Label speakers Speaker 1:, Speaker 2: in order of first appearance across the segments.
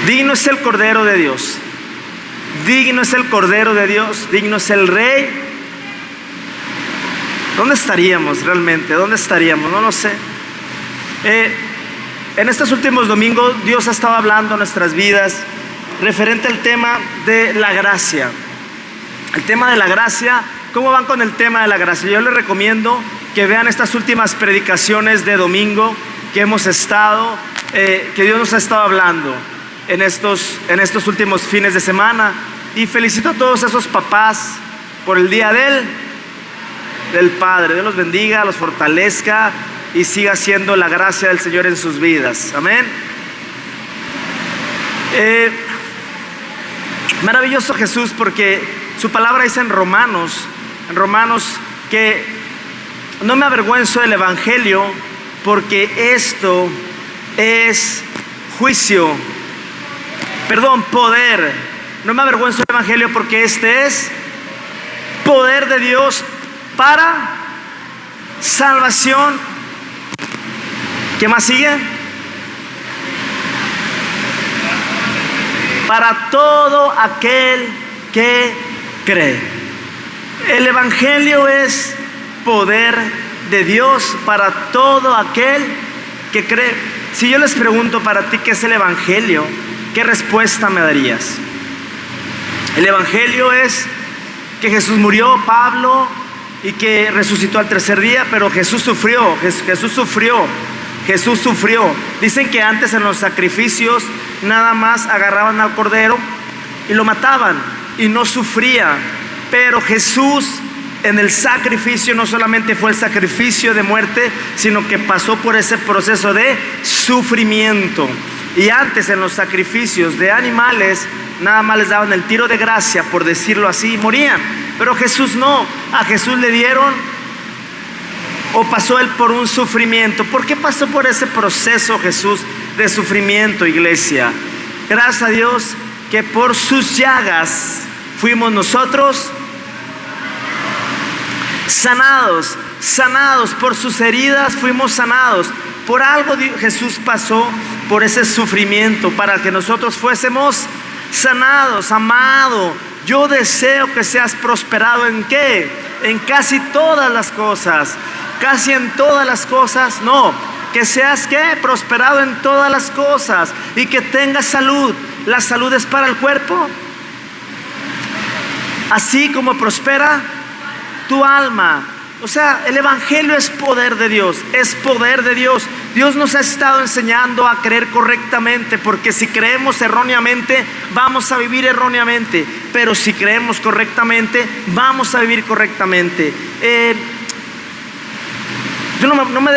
Speaker 1: Digno es el Cordero de Dios. Digno es el Cordero de Dios. Digno es el Rey. ¿Dónde estaríamos realmente? ¿Dónde estaríamos? No lo sé. En estos últimos domingos Dios ha estado hablando a nuestras vidas referente al tema de la gracia. El tema de la gracia. ¿Cómo van con el tema de la gracia? Yo les recomiendo que vean estas últimas predicaciones de domingo que hemos estado, que Dios nos ha estado hablando en estos últimos fines de semana. Y felicito a todos esos papás por el día del Padre. Dios los bendiga, los fortalezca y siga siendo la gracia del Señor en sus vidas. Amén. Maravilloso Jesús, porque su palabra dice en Romanos que no me avergüenzo del Evangelio, porque esto es poder. No me avergüenzo del Evangelio, porque este es poder de Dios para salvación. ¿Qué más sigue? Para todo aquel que cree. El Evangelio es poder de Dios para todo aquel que cree. Si yo les pregunto para ti qué es el Evangelio, ¿qué respuesta me darías? El Evangelio es que Jesús murió, Pablo, y que resucitó al tercer día, pero Jesús sufrió. Dicen que antes en los sacrificios nada más agarraban al cordero y lo mataban y no sufría. Pero Jesús en el sacrificio no solamente fue el sacrificio de muerte, sino que pasó por ese proceso de sufrimiento. Y antes en los sacrificios de animales nada más les daban el tiro de gracia, por decirlo así, y morían. Pero Jesús no. A Jesús le dieron, o pasó él por un sufrimiento. ¿Por qué pasó por ese proceso Jesús de sufrimiento, iglesia? Gracias a Dios que por sus llagas fuimos nosotros sanados, por sus heridas fuimos sanados. Por algo Jesús pasó por ese sufrimiento para que nosotros fuésemos sanados. Amado, yo deseo que seas prosperado ¿en qué? En casi todas las cosas. Casi en todas las cosas, no. Que seas ¿qué? Prosperado en todas las cosas y que tengas salud. La salud es para el cuerpo, así como prospera tu alma. O sea, el Evangelio es poder de Dios, es poder de Dios. Dios nos ha estado enseñando a creer correctamente, porque si creemos erróneamente, vamos a vivir erróneamente. Pero si creemos correctamente, vamos a vivir correctamente. Yo no me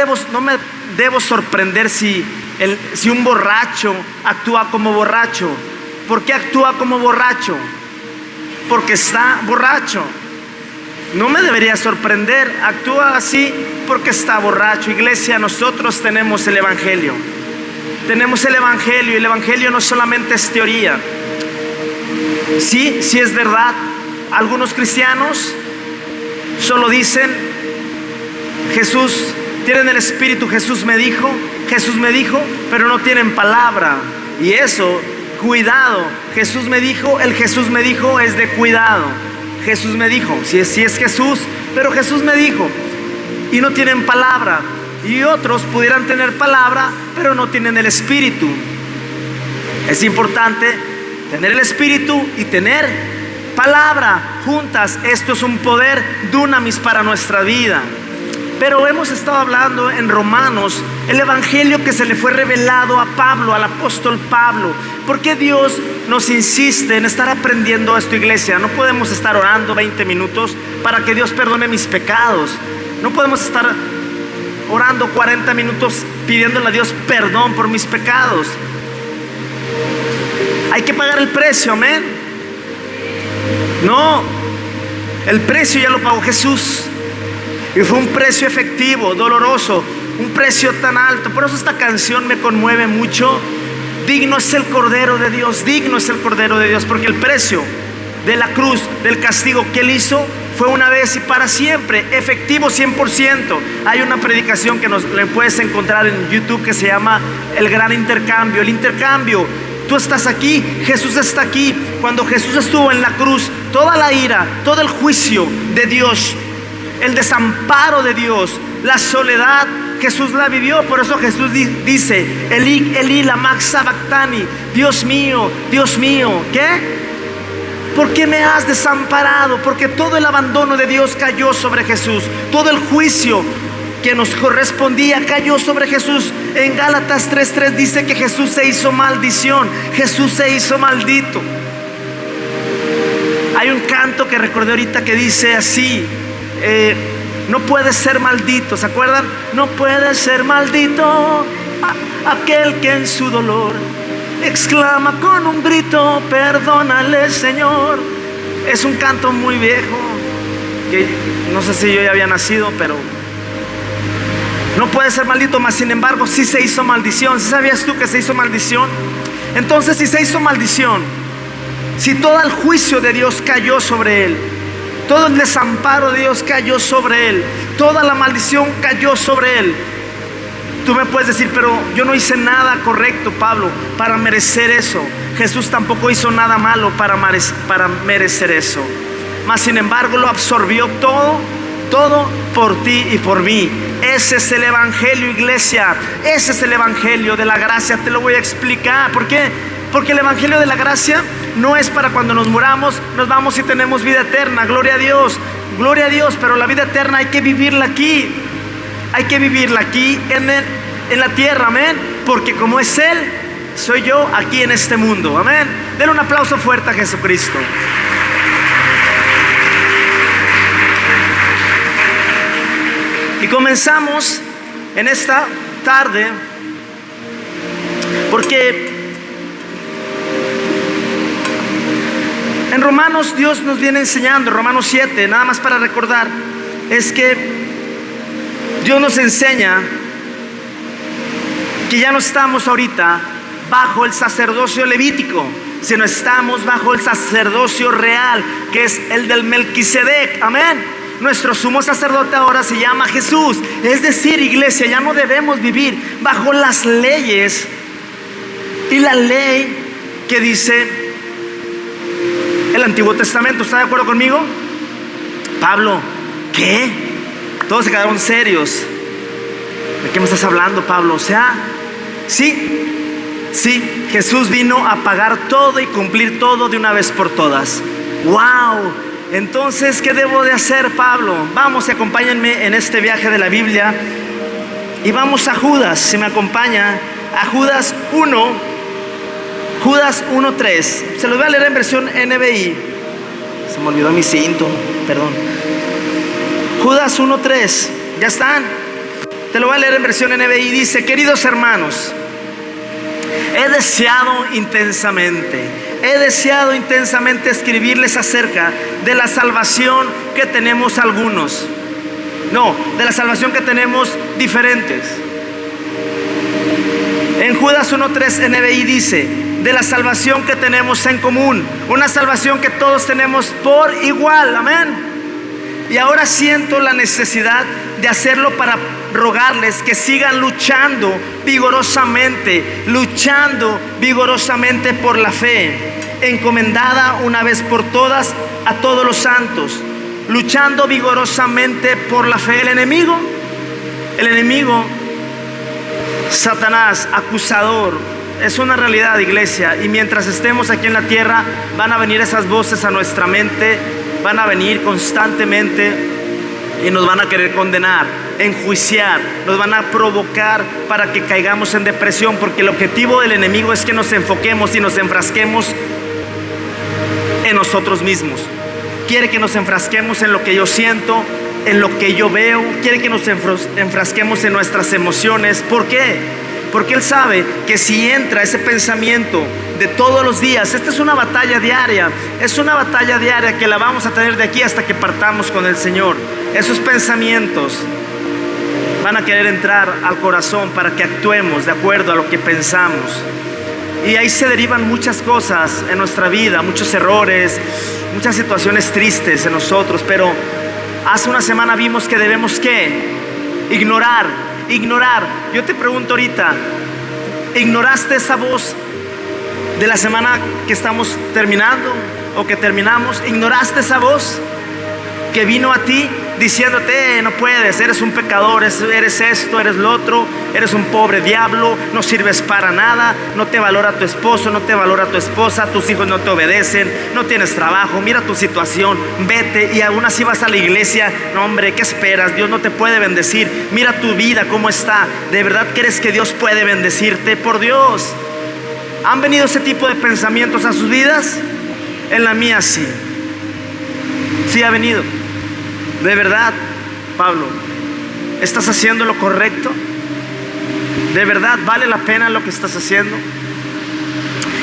Speaker 1: debo sorprender si un borracho actúa como borracho. ¿Por qué actúa como borracho? Porque está borracho. No me debería sorprender, actúa así porque está borracho. Iglesia, nosotros tenemos el Evangelio. Tenemos el Evangelio, y el Evangelio no solamente es teoría. Sí es verdad. Algunos cristianos solo dicen, Jesús, tienen el Espíritu, Jesús me dijo, pero no tienen palabra. Y eso, cuidado. Jesús me dijo, el Jesús me dijo es de cuidado. Jesús me dijo, si es Jesús, pero Jesús me dijo, y no tienen palabra. Y otros pudieran tener palabra, pero no tienen el Espíritu. Es importante tener el Espíritu y tener palabra juntas. Esto es un poder dunamis para nuestra vida. Pero hemos estado hablando en Romanos, el Evangelio que se le fue revelado a Pablo, al apóstol Pablo. ¿Por qué Dios nos insiste en estar aprendiendo esto, iglesia? No podemos estar orando 20 minutos para que Dios perdone mis pecados. No podemos estar orando 40 minutos pidiéndole a Dios perdón por mis pecados. Hay que pagar el precio, amén. No, el precio ya lo pagó Jesús. Y fue un precio efectivo, doloroso, un precio tan alto. Por eso esta canción me conmueve mucho. Digno es el Cordero de Dios, digno es el Cordero de Dios, porque el precio de la cruz, del castigo que Él hizo, fue una vez y para siempre, efectivo 100%. Hay una predicación que le puedes encontrar en YouTube que se llama El Gran Intercambio. El intercambio, Tú estás aquí, Jesús está aquí. Cuando Jesús estuvo en la cruz, toda la ira, todo el juicio de Dios, el desamparo de Dios, la soledad, Jesús la vivió. Por eso Jesús dice: Elí, Elí, lama sabactani. Dios mío, ¿qué? ¿Por qué me has desamparado? Porque todo el abandono de Dios cayó sobre Jesús. Todo el juicio que nos correspondía cayó sobre Jesús. En Gálatas 3:3 dice que Jesús se hizo maldición. Jesús se hizo maldito. Hay un canto que recordé ahorita que dice así: no puede ser maldito. ¿Se acuerdan? No puede ser maldito aquel que en su dolor exclama con un grito: perdónale, Señor. Es un canto muy viejo, que no sé si yo ya había nacido, pero no puede ser maldito, mas sin embargo sí se hizo maldición. ¿Sí sabías tú que se hizo maldición? Entonces, si se hizo maldición, si todo el juicio de Dios cayó sobre él, todo el desamparo de Dios cayó sobre él, toda la maldición cayó sobre él, tú me puedes decir: pero yo no hice nada correcto, Pablo, para merecer eso. Jesús tampoco hizo nada malo para merecer eso. Mas sin embargo lo absorbió todo por ti y por mí. Ese es el evangelio, iglesia. Ese es el evangelio de la gracia. Te lo voy a explicar. ¿Por qué? Porque el evangelio de la gracia no es para cuando nos muramos, nos vamos y tenemos vida eterna. Gloria a Dios, pero la vida eterna hay que vivirla aquí. Hay que vivirla aquí en la tierra, amén. Porque como es Él, soy yo aquí en este mundo, amén. Denle un aplauso fuerte a Jesucristo. Y comenzamos en esta tarde porque en Romanos Dios nos viene enseñando, Romanos 7, nada más para recordar, es que Dios nos enseña que ya no estamos ahorita bajo el sacerdocio levítico, sino estamos bajo el sacerdocio real, que es el del Melquisedec, amén. Nuestro sumo sacerdote ahora se llama Jesús. Es decir, iglesia, ya no debemos vivir bajo las leyes y la ley que dice el Antiguo Testamento. ¿Está de acuerdo conmigo? Pablo, ¿qué? Todos se quedaron serios. ¿De qué me estás hablando, Pablo? O sea, sí, Jesús vino a pagar todo y cumplir todo de una vez por todas. ¡Wow! Entonces, ¿qué debo de hacer, Pablo? Vamos y acompáñenme en este viaje de la Biblia. Y vamos a Judas, si me acompaña, a Judas 1:3. Se los voy a leer en versión NBI. Se me olvidó mi cinto, perdón. Judas 1:3, ¿ya están? Te lo voy a leer en versión NBI. Dice: queridos hermanos, he deseado intensamente escribirles acerca de la salvación que tenemos algunos. No, de la salvación que tenemos diferentes. En Judas 1:3 NBI dice: de la salvación que tenemos en común, una salvación que todos tenemos por igual, amén. Y ahora siento la necesidad de hacerlo para rogarles que sigan luchando vigorosamente por la fe, encomendada una vez por todas a todos los santos, luchando vigorosamente por la fe. El enemigo, Satanás, acusador, es una realidad, iglesia. Y mientras estemos aquí en la tierra, van a venir esas voces a nuestra mente, van a venir constantemente y nos van a querer condenar, enjuiciar, nos van a provocar para que caigamos en depresión, porque el objetivo del enemigo es que nos enfoquemos y nos enfrasquemos en nosotros mismos. Quiere que nos enfrasquemos en lo que yo siento, en lo que yo veo. Quiere que nos enfrasquemos en nuestras emociones. ¿Por qué? Porque Él sabe que si entra ese pensamiento de todos los días, esta es una batalla diaria, que la vamos a tener de aquí hasta que partamos con el Señor. Esos pensamientos van a querer entrar al corazón para que actuemos de acuerdo a lo que pensamos. Y ahí se derivan muchas cosas en nuestra vida, muchos errores, muchas situaciones tristes en nosotros. Pero hace una semana vimos que debemos ignorar. Yo te pregunto ahorita, ¿ignoraste esa voz de la semana que estamos terminando o que terminamos, ignoraste esa voz que vino a ti diciéndote: no puedes, eres un pecador, eres esto, eres lo otro, eres un pobre diablo, no sirves para nada, no te valora tu esposo, no te valora tu esposa, tus hijos no te obedecen, no tienes trabajo, mira tu situación, vete. Y aún así vas a la iglesia. No, hombre, ¿qué esperas? Dios no te puede bendecir. Mira tu vida cómo está. ¿De verdad crees que Dios puede bendecirte? Por Dios. ¿Han venido ese tipo de pensamientos a sus vidas? En la mía sí. Sí ha venido. De verdad, Pablo, ¿estás haciendo lo correcto? ¿De verdad vale la pena lo que estás haciendo?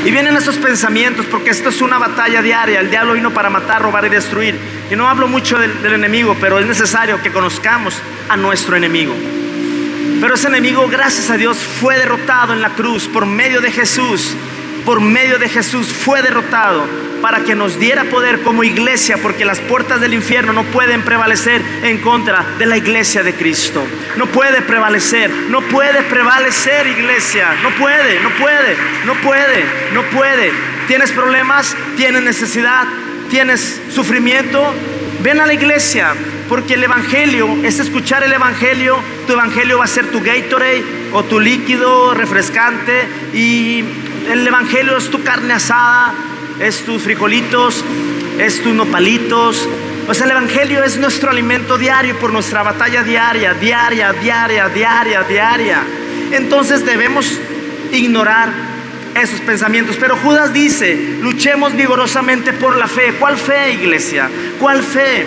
Speaker 1: Y vienen esos pensamientos porque esto es una batalla diaria. El diablo vino para matar, robar y destruir. Y no hablo mucho del enemigo, pero es necesario que conozcamos a nuestro enemigo. Pero ese enemigo, gracias a Dios, fue derrotado en la cruz por medio de Jesús. Por medio de Jesús fue derrotado para que nos diera poder como iglesia, porque las puertas del infierno no pueden prevalecer en contra de la iglesia de Cristo. No puede prevalecer, iglesia. No puede. ¿Tienes problemas? ¿Tienes necesidad? ¿Tienes sufrimiento? Ven a la iglesia, porque el evangelio es escuchar el evangelio. Tu evangelio va a ser tu Gatorade o tu líquido refrescante, y el evangelio es tu carne asada, es tus frijolitos, es tus nopalitos. O sea, el evangelio es nuestro alimento diario por nuestra batalla diaria. Entonces debemos ignorar esos pensamientos. Pero Judas dice: luchemos vigorosamente por la fe. ¿Cuál fe, iglesia? ¿Cuál fe?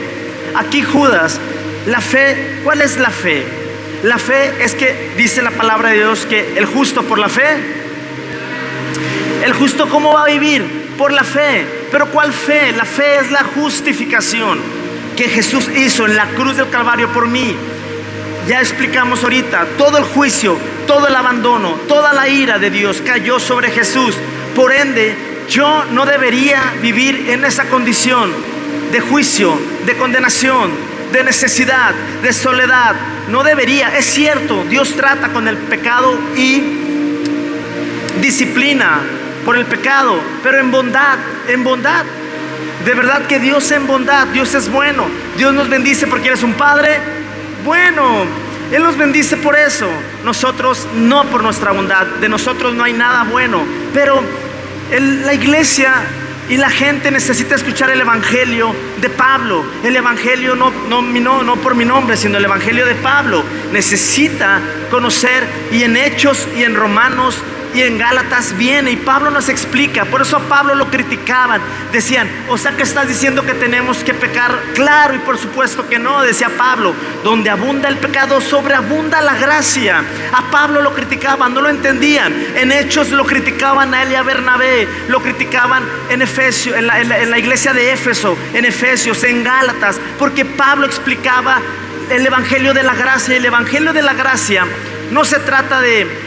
Speaker 1: Aquí Judas, la fe, ¿cuál es la fe? La fe es que dice la palabra de Dios que el justo por la fe. ¿El justo cómo va a vivir? Por la fe. ¿Pero cuál fe? La fe es la justificación que Jesús hizo en la cruz del Calvario por mí. Ya explicamos ahorita, todo el juicio, todo el abandono, toda la ira de Dios cayó sobre Jesús. Por ende, yo no debería vivir en esa condición de juicio, de condenación, de necesidad, de soledad. No debería. Es cierto, Dios trata con el pecado y disciplina por el pecado, pero en bondad. De verdad que Dios en bondad, Dios es bueno. Dios nos bendice porque eres un Padre bueno. Él nos bendice por eso. Nosotros no por nuestra bondad. De nosotros no hay nada bueno. Pero la iglesia y la gente necesita escuchar el evangelio de Pablo. El evangelio no por mi nombre, sino el evangelio de Pablo. Necesita conocer, y en Hechos y en Romanos y en Gálatas viene, y Pablo nos explica. Por eso a Pablo lo criticaban. Decían: o sea que estás diciendo que tenemos que pecar. Claro, y por supuesto que no, decía Pablo. Donde abunda el pecado, sobreabunda la gracia. A Pablo lo criticaban, no lo entendían. En Hechos lo criticaban a él y a Bernabé. Lo criticaban en Efesios, en la iglesia de Éfeso, en Efesios, en Gálatas, porque Pablo explicaba el evangelio de la gracia. Y el evangelio de la gracia no se trata de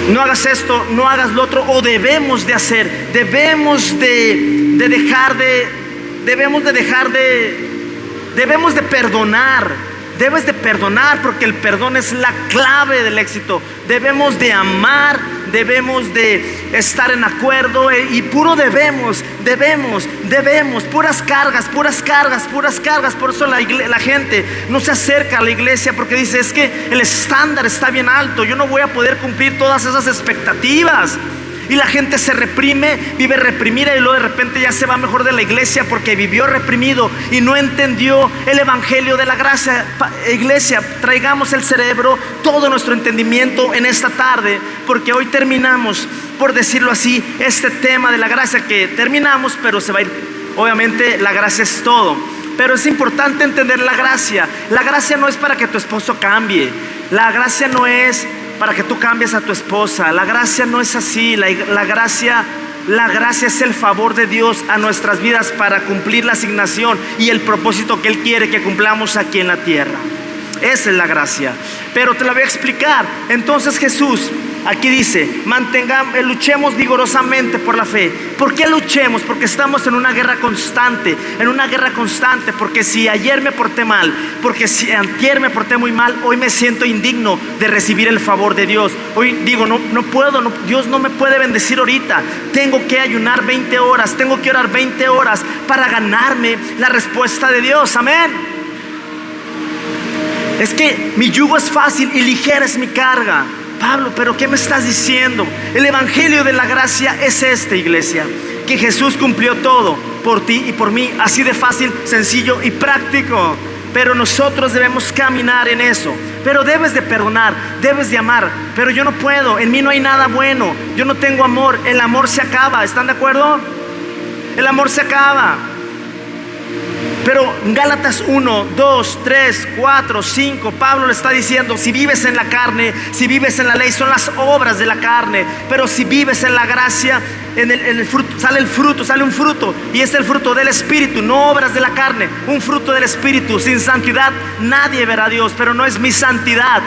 Speaker 1: no hagas esto, no hagas lo otro, o debemos de hacer. Debemos de perdonar. Debes de perdonar, porque el perdón es la clave del éxito. Debemos de amar, debemos de estar en acuerdo, y puro debemos, puras cargas. Por eso la gente no se acerca a la iglesia, porque dice: es que el estándar está bien alto, yo no voy a poder cumplir todas esas expectativas. Y la gente se reprime, vive reprimida, y luego de repente ya se va mejor de la iglesia porque vivió reprimido y no entendió el evangelio de la gracia. Iglesia, traigamos el cerebro, todo nuestro entendimiento en esta tarde, porque hoy terminamos, por decirlo así, este tema de la gracia, que terminamos, pero se va a ir. Obviamente la gracia es todo, pero es importante entender la gracia. La gracia no es para que tu esposo cambie. La gracia no es para que tú cambies a tu esposa. La gracia no es así. La gracia es el favor de Dios a nuestras vidas para cumplir la asignación y el propósito que Él quiere que cumplamos aquí en la tierra. Esa es la gracia. Pero te la voy a explicar. Entonces Jesús aquí dice, luchemos vigorosamente por la fe. ¿Por qué luchemos? Porque estamos en una guerra constante. Porque si ayer me porté mal, porque si antier me porté muy mal, hoy me siento indigno de recibir el favor de Dios. Hoy digo, no puedo, Dios no me puede bendecir ahorita. Tengo que ayunar 20 horas, tengo que orar 20 horas para ganarme la respuesta de Dios. Amén. Es que mi yugo es fácil y ligera es mi carga. Pablo, ¿pero qué me estás diciendo? El evangelio de la gracia es este, iglesia, que Jesús cumplió todo por ti y por mí, así de fácil, sencillo y práctico. Pero nosotros debemos caminar en eso. Pero debes de perdonar, debes de amar. Pero yo no puedo, en mí no hay nada bueno. Yo no tengo amor, el amor se acaba. ¿Están de acuerdo? El amor se acaba. Pero Gálatas 1, 2, 3, 4, 5, Pablo le está diciendo, si vives en la carne, si vives en la ley, son las obras de la carne. Pero si vives en la gracia, en el fruto, sale un fruto. Y es el fruto del Espíritu, no obras de la carne, un fruto del Espíritu. Sin santidad nadie verá a Dios. Pero no es mi santidad,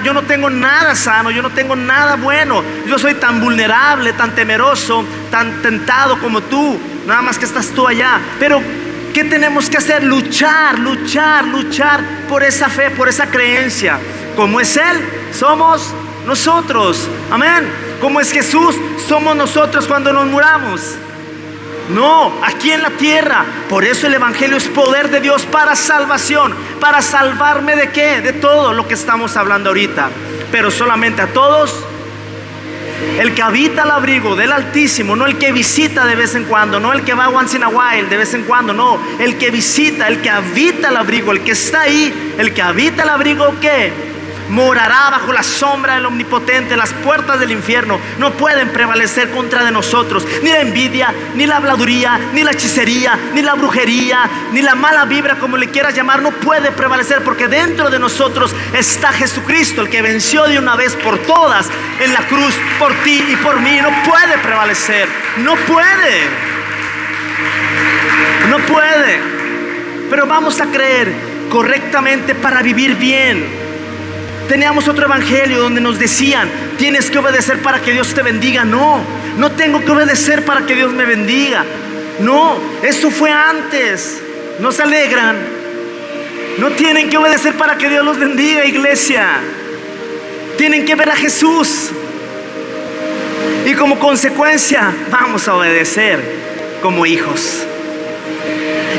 Speaker 1: yo no tengo nada sano, yo no tengo nada bueno. Yo soy tan vulnerable, tan temeroso, tan tentado como tú. Nada más que estás tú allá. Pero ¿qué tenemos que hacer? Luchar por esa fe, por esa creencia. Como es Él, somos nosotros. Amén. Como es Jesús, somos nosotros cuando nos muramos. No, aquí en la tierra. Por eso el evangelio es poder de Dios para salvación. ¿Para salvarme de qué? De todo lo que estamos hablando ahorita. Pero solamente a todos. El que habita al abrigo del Altísimo, no el que visita de vez en cuando, no el que va once in a while de vez en cuando, no, el que visita, el que habita al abrigo, el que está ahí, el que habita al abrigo, ¿qué? Morará bajo la sombra del Omnipotente. Las puertas del infierno no pueden prevalecer contra de nosotros. Ni la envidia, ni la habladuría, ni la hechicería, ni la brujería, ni la mala vibra, como le quieras llamar, no puede prevalecer, porque dentro de nosotros está Jesucristo, el que venció de una vez por todas en la cruz por ti y por mí. No puede prevalecer, no puede. Pero vamos a creer correctamente para vivir bien. Teníamos otro evangelio donde nos decían, tienes que obedecer para que Dios te bendiga. No tengo que obedecer para que Dios me bendiga. No, eso fue antes. ¿No se alegran? No tienen que obedecer para que Dios los bendiga, iglesia. Tienen que ver a Jesús. Y como consecuencia, vamos a obedecer como hijos.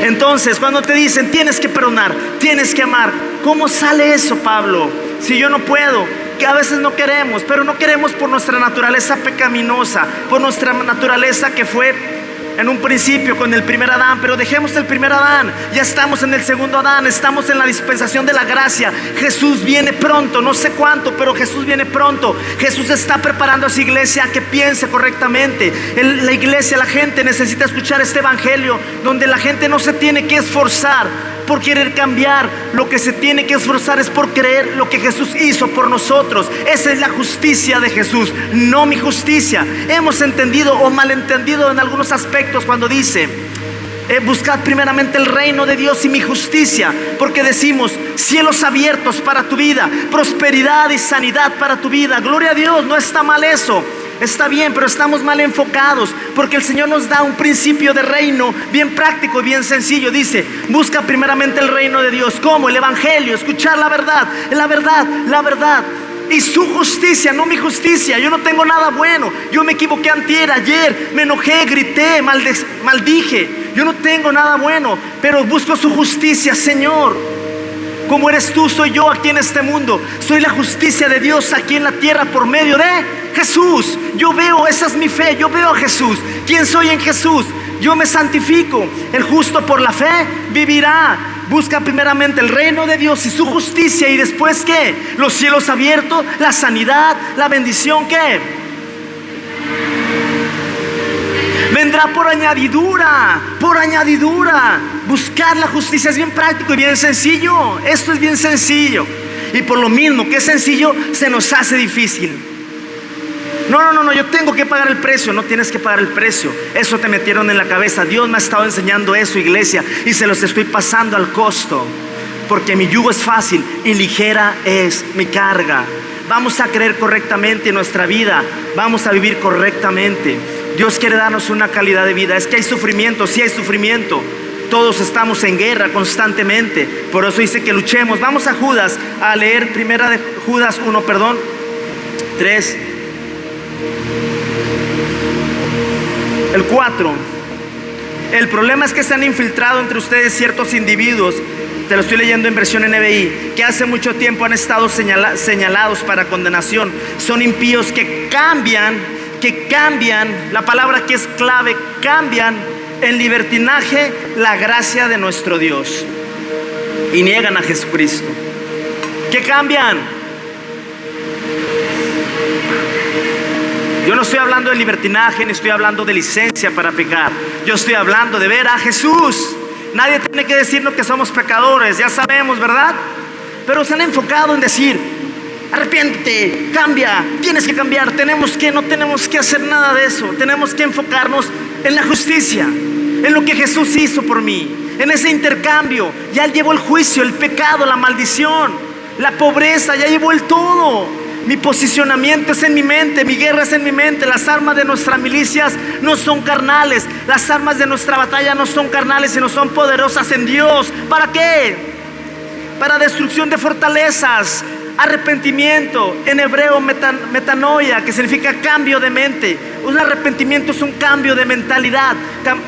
Speaker 1: Entonces, cuando te dicen, tienes que perdonar, tienes que amar, ¿cómo sale eso, Pablo? Si yo no puedo, que a veces no queremos, pero no queremos por nuestra naturaleza pecaminosa, por nuestra naturaleza que fue en un principio con el primer Adán. Pero dejemos el primer Adán, ya estamos en el segundo Adán, estamos en la dispensación de la gracia. Jesús viene pronto, no sé cuánto, pero Jesús viene pronto. Jesús está preparando a su iglesia a que piense correctamente. La iglesia, la gente necesita escuchar este evangelio, donde la gente no se tiene que esforzar por querer cambiar. Lo que se tiene que esforzar es por creer lo que Jesús hizo por nosotros. Esa es la justicia de Jesús, no mi justicia. Hemos entendido o malentendido en algunos aspectos cuando dice, buscad primeramente el reino de Dios y mi justicia, porque decimos cielos abiertos para tu vida, prosperidad y sanidad para tu vida. Gloria a Dios, no está mal eso. Está bien, pero estamos mal enfocados, porque el Señor nos da un principio de reino bien práctico y bien sencillo. Dice, busca primeramente el reino de Dios. ¿Cómo? El evangelio, escuchar la verdad y su justicia, no mi justicia. Yo no tengo nada bueno. Yo me equivoqué antier, ayer, me enojé, grité, maldije. Yo no tengo nada bueno, pero busco su justicia. Señor, como eres tú, soy yo aquí en este mundo. Soy la justicia de Dios aquí en la tierra por medio de Jesús. Yo veo, esa es mi fe, yo veo a Jesús. ¿Quién soy en Jesús? Yo me santifico. El justo por la fe vivirá. Busca primeramente el reino de Dios y su justicia, y después ¿qué? Los cielos abiertos, la sanidad, la bendición, ¿qué? Vendrá por añadidura. Buscar la justicia es bien práctico y bien sencillo. Esto es bien sencillo. Y por lo mismo que es sencillo, se nos hace difícil. No, yo tengo que pagar el precio. No tienes que pagar el precio. Eso te metieron en la cabeza. Dios me ha estado enseñando eso, iglesia, y se los estoy pasando al costo. porque mi yugo es fácil y ligera es mi carga. Vamos a creer correctamente en nuestra vida, vamos a vivir correctamente. Dios quiere darnos una calidad de vida. Es que hay sufrimiento, sí hay sufrimiento. Todos estamos en guerra constantemente, por eso dice que luchemos. Vamos a Judas, a leer primera de Judas 1, 3, el 4. El problema es que se han infiltrado entre ustedes ciertos individuos, te lo estoy leyendo en versión NBI, que hace mucho tiempo han estado señalados para condenación. Son impíos que cambian, la palabra que es clave, cambian en libertinaje la gracia de nuestro Dios y niegan a Jesucristo. ¿Qué cambian? Yo no estoy hablando de libertinaje, ni estoy hablando de licencia para pecar. Yo estoy hablando de ver a Jesús. Nadie tiene que decirnos que somos pecadores, ya sabemos, ¿verdad? Pero se han enfocado en decir: arrepiéntete, cambia, tienes que cambiar. No tenemos que hacer nada de eso. Tenemos que enfocarnos en la justicia, en lo que Jesús hizo por mí, en ese intercambio. Ya Él llevó el juicio, el pecado, la maldición, la pobreza, ya llevó el todo. Mi posicionamiento es en mi mente, mi guerra es en mi mente. Las armas de nuestras milicias no son carnales, las armas de nuestra batalla no son carnales, sino son poderosas en Dios. ¿Para qué? Para destrucción de fortalezas, arrepentimiento, en hebreo metanoia, que significa cambio de mente. Un arrepentimiento es un cambio de mentalidad.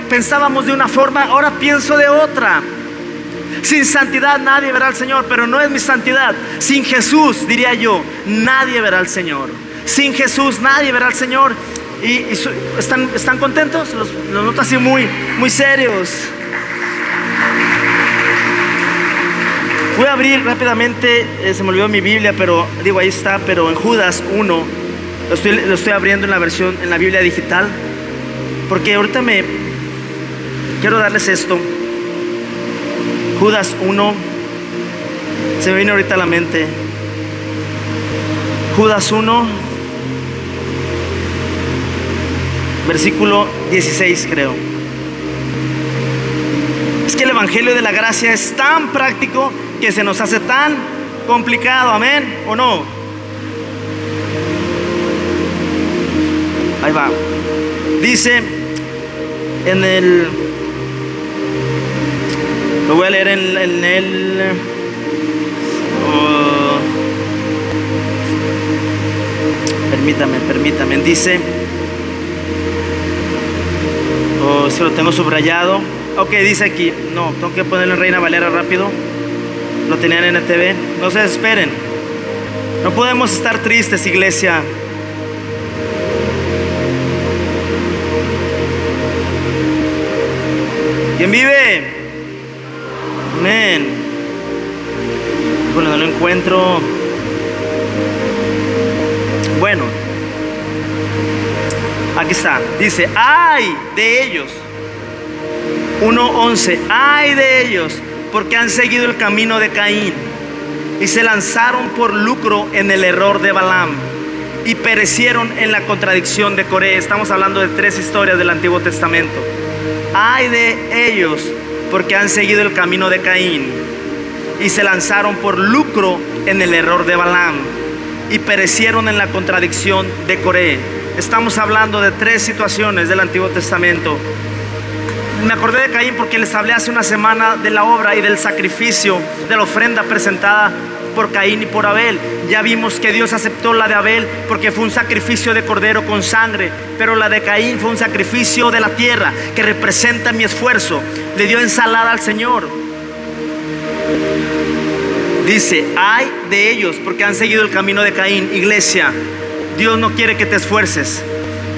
Speaker 1: Pensábamos de una forma, ahora pienso de otra. Sin santidad nadie verá al Señor, pero no es mi santidad. Sin Jesús, diría yo, nadie verá al Señor. Sin Jesús nadie verá al Señor. ¿Están contentos? Los noto así muy serios. Voy a abrir rápidamente, se me olvidó mi Biblia, pero digo, ahí está, pero en Judas 1, lo estoy abriendo en la versión, en la Biblia digital, porque ahorita quiero darles esto. Judas 1, se me viene ahorita a la mente. Judas 1, versículo 16, creo. Es que el evangelio de la gracia es tan práctico que se nos hace tan complicado, amén, ¿o no? Ahí va. Dice en el, lo voy a leer en el permítame, dice, si lo tengo subrayado. Ok, dice aquí, no, tengo que ponerlo en Reina Valera rápido. Lo tenían en NTV. No se desesperen. No podemos estar tristes, iglesia. ¿Quién vive? Amén. Bueno, no lo encuentro. Bueno, aquí está. Dice: ay de ellos. 1:11. Ay de ellos, porque han seguido el camino de Caín y se lanzaron por lucro en el error de Balaam y perecieron en la contradicción de Coré. Estamos hablando de 3 historias del Antiguo Testamento. Ay de ellos, porque han seguido el camino de Caín y se lanzaron por lucro en el error de Balaam y perecieron en la contradicción de Coré. Estamos hablando de 3 situaciones del Antiguo Testamento. Me acordé de Caín porque les hablé hace una semana de la obra y del sacrificio, de la ofrenda presentada por Caín y por Abel. Ya vimos que Dios aceptó la de Abel porque fue un sacrificio de cordero con sangre, pero la de Caín fue un sacrificio de la tierra que representa mi esfuerzo. Le dio ensalada al Señor. Dice: ay de ellos, porque han seguido el camino de Caín. Iglesia, Dios no quiere que te esfuerces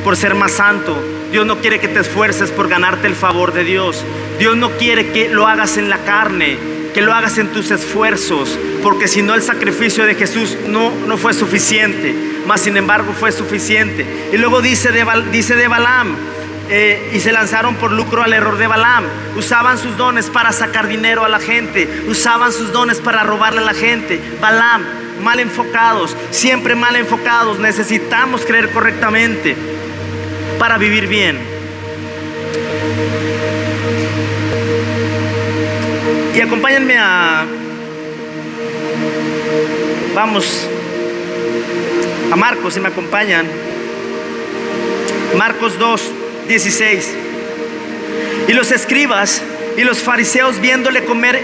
Speaker 1: por ser más santo. Dios no quiere que te esfuerces por ganarte el favor de Dios. Dios no quiere que lo hagas en la carne, que lo hagas en tus esfuerzos, porque si no, el sacrificio de Jesús no fue suficiente, mas sin embargo fue suficiente. Y luego dice de Balaam, y se lanzaron por lucro al error de Balaam. Usaban sus dones para sacar dinero a la gente, usaban sus dones para robarle a la gente. Balaam, mal enfocados, siempre mal enfocados. Necesitamos creer correctamente para vivir bien. Y acompáñenme a Vamos a Marcos, si me acompañan. Marcos 2:16. Y los escribas y los fariseos, viéndole comer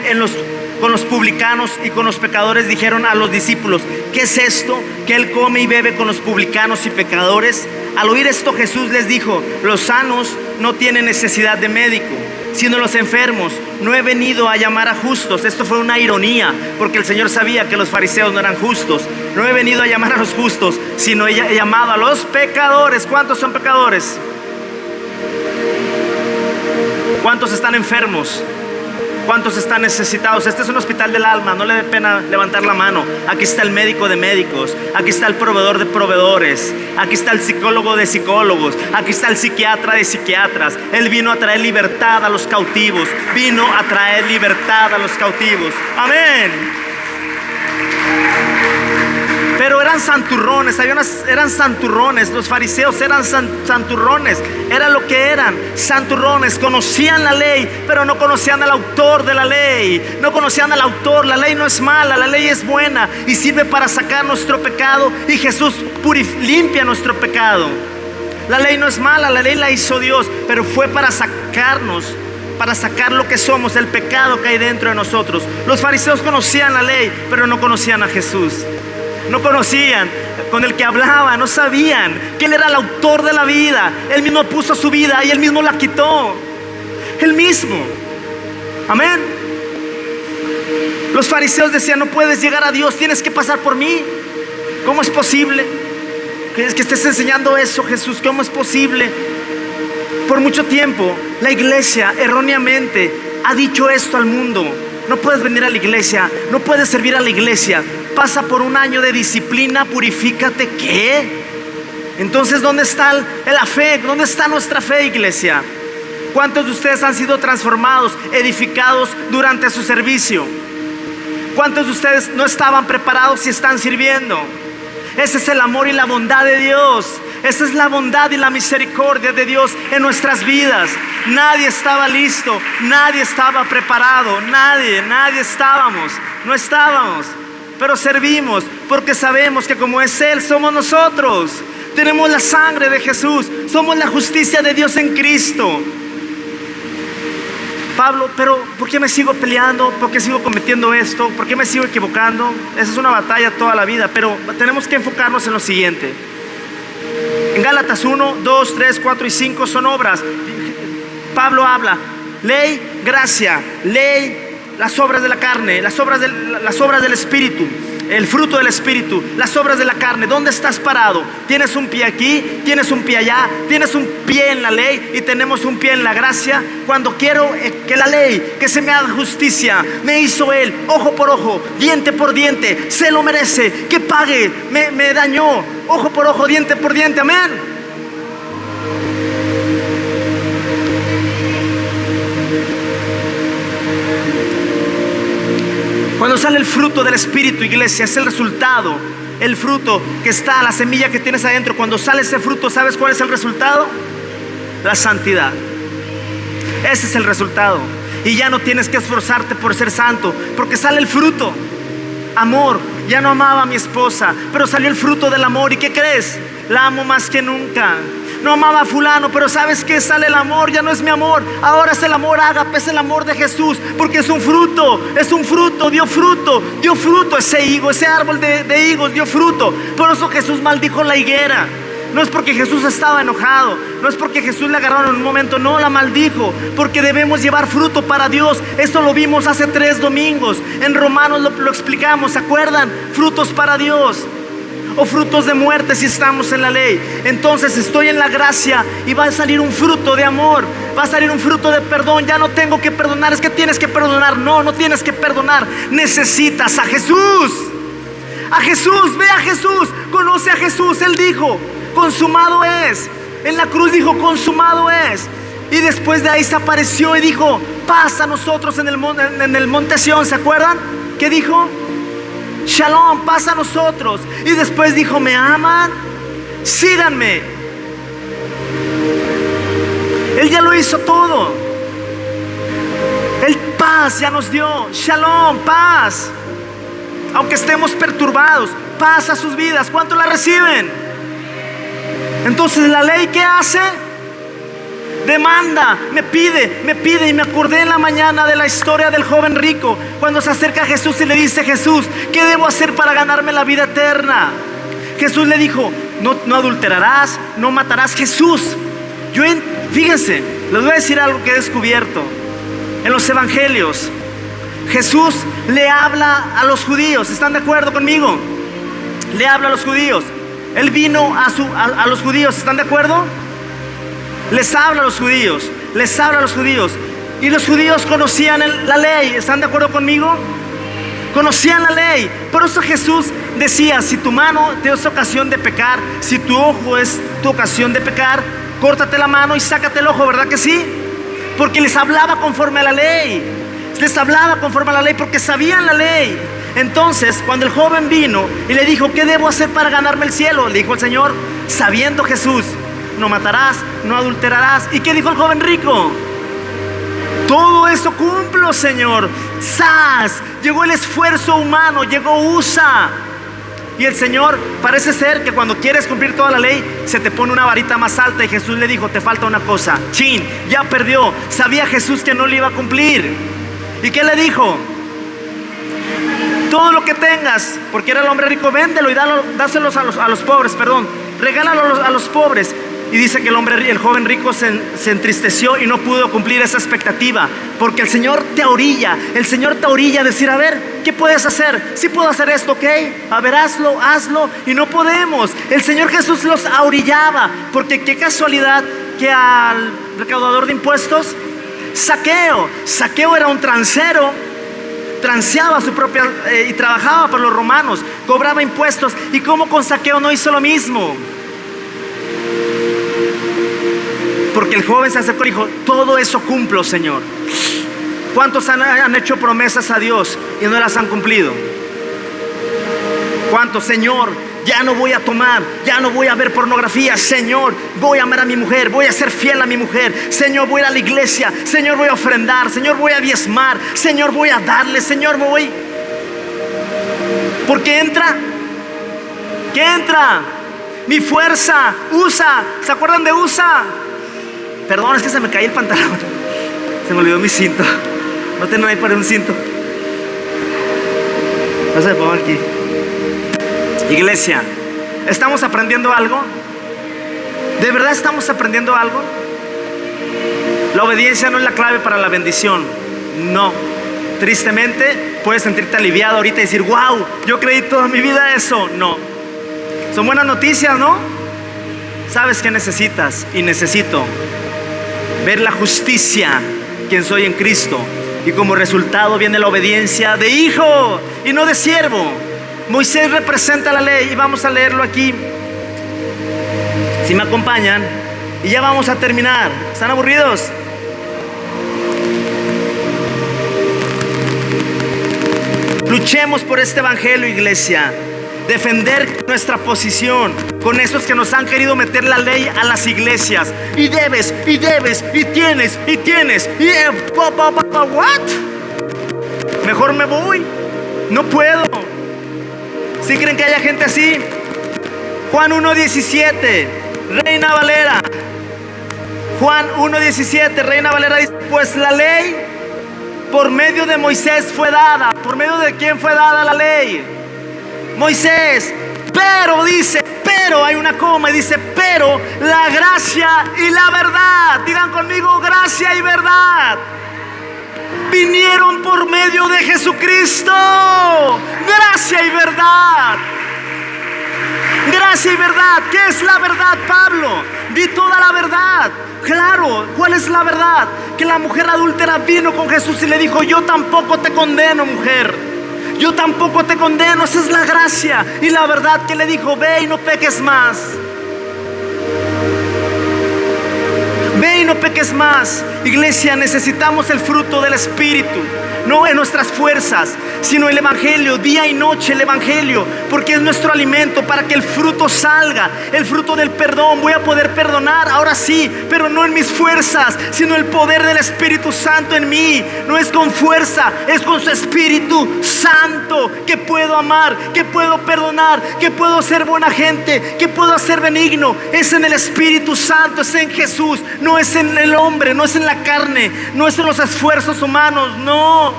Speaker 1: con los publicanos y con los pecadores, dijeron a los discípulos: ¿qué es esto que él come y bebe con los publicanos y pecadores? Al oír esto, Jesús les dijo: los sanos no tienen necesidad de médico, sino los enfermos. No he venido a llamar a justos. Esto fue una ironía, porque el Señor sabía que los fariseos no eran justos. No he venido a llamar a los justos, sino he llamado a los pecadores. ¿Cuántos son pecadores? ¿Cuántos están enfermos? ¿Cuántos están necesitados? Este es un hospital del alma, no le dé pena levantar la mano. Aquí está el médico de médicos, aquí está el proveedor de proveedores, aquí está el psicólogo de psicólogos, aquí está el psiquiatra de psiquiatras. Él vino a traer libertad a los cautivos, vino a traer libertad a los cautivos. Amén. Pero eran santurrones, eran santurrones, los fariseos eran santurrones, era lo que eran, santurrones. Conocían la ley, pero no conocían al autor de la ley, no conocían al autor. La ley no es mala, la ley es buena y sirve para sacar nuestro pecado, y Jesús limpia nuestro pecado. La ley no es mala, la ley la hizo Dios, pero fue para sacarnos, para sacar lo que somos, el pecado que hay dentro de nosotros. Los fariseos conocían la ley, pero no conocían a Jesús. No conocían con el que hablaba, no sabían que Él era el autor de la vida. Él mismo puso su vida y Él mismo la quitó. Él mismo. Amén. Los fariseos decían: no puedes llegar a Dios, tienes que pasar por mí. ¿Cómo es posible que estés enseñando eso, Jesús? ¿Cómo es posible? Por mucho tiempo la iglesia erróneamente ha dicho esto al mundo: no puedes venir a la iglesia, no puedes servir a la iglesia. Pasa por un año de disciplina, purifícate. ¿Qué? Entonces, ¿dónde está la fe? ¿Dónde está nuestra fe, iglesia? ¿Cuántos de ustedes han sido transformados, edificados durante su servicio? ¿Cuántos de ustedes no estaban preparados y están sirviendo? Ese es el amor y la bondad de Dios. Esa es la bondad y la misericordia de Dios en nuestras vidas. Nadie estaba listo, nadie estaba preparado, nadie estábamos, no estábamos. Pero servimos porque sabemos que como es Él, somos nosotros. Tenemos la sangre de Jesús, somos la justicia de Dios en Cristo. Pablo, pero ¿por qué me sigo peleando? ¿Por qué sigo cometiendo esto? ¿Por qué me sigo equivocando? Esa es una batalla toda la vida, pero tenemos que enfocarnos en lo siguiente. En Gálatas 1, 2, 3, 4 y 5 son obras. Pablo habla: ley, gracia, ley, las obras de la carne, las obras del Espíritu, el fruto del Espíritu, las obras de la carne. ¿Dónde estás parado? ¿Tienes un pie aquí? ¿Tienes un pie allá? ¿Tienes un pie en la ley y tenemos un pie en la gracia? Cuando quiero que la ley, que se me haga justicia, me hizo Él, ojo por ojo, diente por diente, se lo merece, que pague, me dañó, ojo por ojo, diente por diente, amén. Cuando sale el fruto del Espíritu, iglesia, es el resultado. El fruto que está, la semilla que tienes adentro. Cuando sale ese fruto, ¿sabes cuál es el resultado? La santidad. Ese es el resultado. Y ya no tienes que esforzarte por ser santo, porque sale el fruto. Amor. Ya no amaba a mi esposa, pero salió el fruto del amor. ¿Y qué crees? La amo más que nunca. No amaba a fulano, pero ¿sabes qué? Sale el amor, ya no es mi amor. Ahora es el amor ágape, es el amor de Jesús. Porque es un fruto, dio fruto ese higo, ese árbol de higos dio fruto. Por eso Jesús maldijo la higuera. No es porque Jesús estaba enojado, no es porque Jesús le agarraron en un momento, no, la maldijo, porque debemos llevar fruto para Dios. Esto lo vimos hace 3 domingos. En Romanos lo explicamos, ¿se acuerdan? Frutos para Dios. O frutos de muerte si estamos en la ley. Entonces estoy en la gracia y va a salir un fruto de amor, va a salir un fruto de perdón. Ya no tengo que perdonar, es que tienes que perdonar. No tienes que perdonar, necesitas a Jesús. A Jesús, ve a Jesús, conoce a Jesús. Él dijo: consumado es. En la cruz dijo: consumado es. Y después de ahí se apareció y dijo: paz a nosotros en el monte Sión. ¿Se acuerdan? ¿Qué dijo? Shalom, paz a nosotros. Y después dijo: ¿me aman? Síganme. Él ya lo hizo todo. Él paz ya nos dio. Shalom, paz. aunque estemos perturbados, paz a sus vidas. ¿Cuántos la reciben? Entonces la ley, ¿qué hace? Demanda, me pide. Y me acordé en la mañana de la historia del joven rico, cuando se acerca a Jesús y le dice: Jesús, ¿qué debo hacer para ganarme la vida eterna? Jesús le dijo: no adulterarás, no matarás. Jesús, fíjense, les voy a decir algo que he descubierto en los evangelios. Jesús le habla a los judíos. ¿Están de acuerdo conmigo? Le habla a los judíos. Él vino a los judíos. ¿Están de acuerdo? Les habla a los judíos. Y los judíos conocían la ley. ¿Están de acuerdo conmigo? Conocían la ley. Por eso Jesús decía: si tu mano te es ocasión de pecar, si tu ojo es tu ocasión de pecar, córtate la mano y sácate el ojo. ¿Verdad que sí? Porque les hablaba conforme a la ley. Porque sabían la ley. Entonces, cuando el joven vino y le dijo: ¿qué debo hacer para ganarme el cielo?, le dijo el Señor, sabiendo Jesús: no matarás, no adulterarás. ¿Y qué dijo el joven rico? Todo eso cumplo, Señor. ¡Sas! Llegó el esfuerzo humano, llegó USA. Y el Señor, parece ser que cuando quieres cumplir toda la ley, se te pone una varita más alta. Y Jesús le dijo: te falta una cosa. Chin, ya perdió. Sabía Jesús que no le iba a cumplir. ¿Y qué le dijo? Todo lo que tengas, porque era el hombre rico, véndelo y dáselos a los pobres, regálalo a los pobres. Y dice que el joven rico se entristeció y no pudo cumplir esa expectativa, porque el Señor te orilla a decir: a ver, ¿qué puedes hacer? Sí puedo hacer esto, ok, a ver, hazlo. Y no podemos. El Señor Jesús los orillaba, porque qué casualidad que al recaudador de impuestos, Zaqueo era un transero, transeaba su propia y trabajaba para los romanos, cobraba impuestos. ¿Y cómo con Zaqueo no hizo lo mismo? Porque el joven se acercó y dijo: todo eso cumplo, Señor. ¿Cuántos han hecho promesas a Dios y no las han cumplido? ¿Cuántos? Señor, ya no voy a tomar, ya no voy a ver pornografía. Señor, voy a amar a mi mujer, voy a ser fiel a mi mujer. Señor, voy a ir a la iglesia. Señor, voy a ofrendar. Señor, voy a diezmar. Señor, voy a darle. Señor, voy. Porque entra. ¿Qué entra? Mi fuerza. USA. ¿Se acuerdan de USA? Perdón, es que se me cayó el pantalón. Se me olvidó mi cinto. No tengo ahí para un cinto. No se me pongo aquí. Iglesia, ¿estamos aprendiendo algo? ¿De verdad estamos aprendiendo algo? La obediencia no es la clave para la bendición. No. Tristemente, puedes sentirte aliviado ahorita y decir: wow, yo creí toda mi vida eso. No. Son buenas noticias, ¿no? ¿Sabes qué necesitas? Y necesito ver la justicia, quien soy en Cristo. Y como resultado viene la obediencia de hijo y no de siervo. Moisés representa la ley y vamos a leerlo aquí, si me acompañan, y ya vamos a terminar. ¿Están aburridos? Luchemos por este evangelio, iglesia. Defender nuestra posición con esos que nos han querido meter la ley a las iglesias. Y debes, y tienes. ¿What? Mejor me voy. No puedo. ¿Sí creen que haya gente así? Juan 1:17, Reina Valera. Juan 1:17, Reina Valera dice: pues la ley por medio de Moisés fue dada. ¿Por medio de quién fue dada la ley? Moisés. Pero hay una coma y dice: pero la gracia y la verdad, digan conmigo, gracia y verdad, vinieron por medio de Jesucristo. Gracia y verdad. Gracia y verdad. ¿Qué es la verdad, Pablo? Di toda la verdad. Claro, ¿cuál es la verdad? Que la mujer adúltera vino con Jesús y le dijo: yo tampoco te condeno, mujer. Yo tampoco te condeno. Esa es la gracia y la verdad, que le dijo: ve y no peques más. Ve y no peques más. Iglesia, necesitamos el fruto del Espíritu, no en nuestras fuerzas, sino el Evangelio, día y noche el Evangelio, porque es nuestro alimento para que el fruto salga, el fruto del perdón. Voy a poder perdonar, ahora sí, pero no en mis fuerzas, sino el poder del Espíritu Santo en mí. No es con fuerza, es con su Espíritu Santo que puedo amar, que puedo perdonar, que puedo ser buena gente, que puedo ser benigno. Es en el Espíritu Santo, es en Jesús, no es en el hombre, no es en la carne, no es en los esfuerzos humanos, no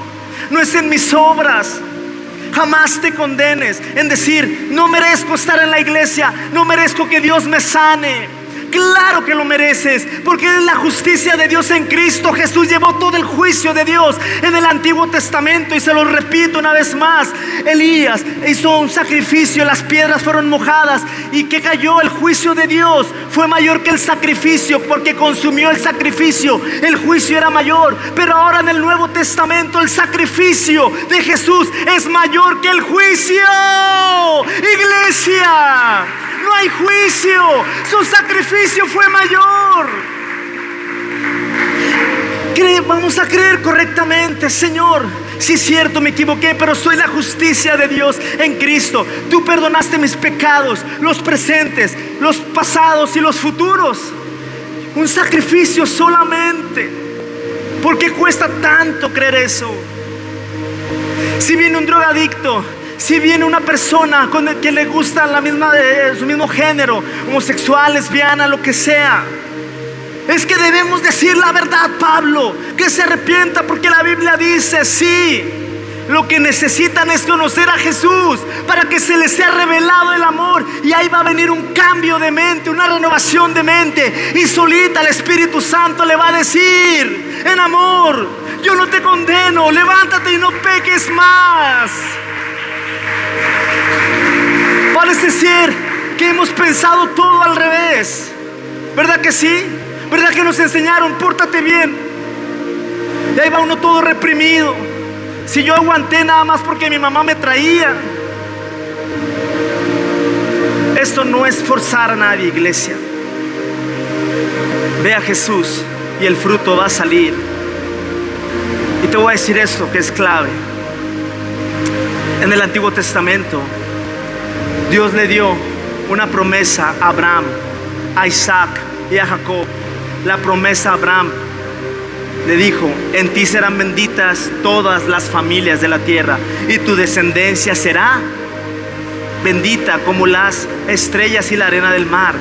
Speaker 1: es en mis obras. Jamás te condenes en decir: no merezco estar en la iglesia, no merezco que Dios me sane. Claro que lo mereces, porque es la justicia de Dios en Cristo Jesús. Llevó todo el juicio de Dios en el Antiguo Testamento. Y se lo repito una vez más: Elías hizo un sacrificio, las piedras fueron mojadas. ¿Y qué cayó? El juicio de Dios fue mayor que el sacrificio, porque consumió el sacrificio. El juicio era mayor. Pero ahora en el Nuevo Testamento el sacrificio de Jesús es mayor que el juicio. Iglesia, no hay juicio, su sacrificio fue mayor. Vamos a creer correctamente: Señor, sí es cierto, me equivoqué, pero soy la justicia de Dios en Cristo. Tú perdonaste mis pecados, los presentes, los pasados y los futuros. Un sacrificio solamente. ¿Por qué cuesta tanto creer eso? Si viene un drogadicto, si viene una persona con el que le gusta su mismo género, homosexual, lesbiana, lo que sea, es que debemos decir la verdad, Pablo, que se arrepienta, porque la Biblia dice: sí, lo que necesitan es conocer a Jesús para que se les sea revelado el amor. Y ahí va a venir un cambio de mente, una renovación de mente. Y solita el Espíritu Santo le va a decir en amor: yo no te condeno, levántate y no peques más. Parece ser que hemos pensado todo al revés, ¿verdad que sí? ¿Verdad que nos enseñaron: pórtate bien? Y ahí va uno todo reprimido. Si yo aguanté nada más porque mi mamá me traía. Esto no es forzar a nadie, iglesia. Ve a Jesús y el fruto va a salir. Y te voy a decir esto que es clave. En el Antiguo Testamento Dios le dio una promesa a Abraham, a Isaac y a Jacob. La promesa a Abraham le dijo: en ti serán benditas todas las familias de la tierra, y tu descendencia será bendita como las estrellas y la arena del mar.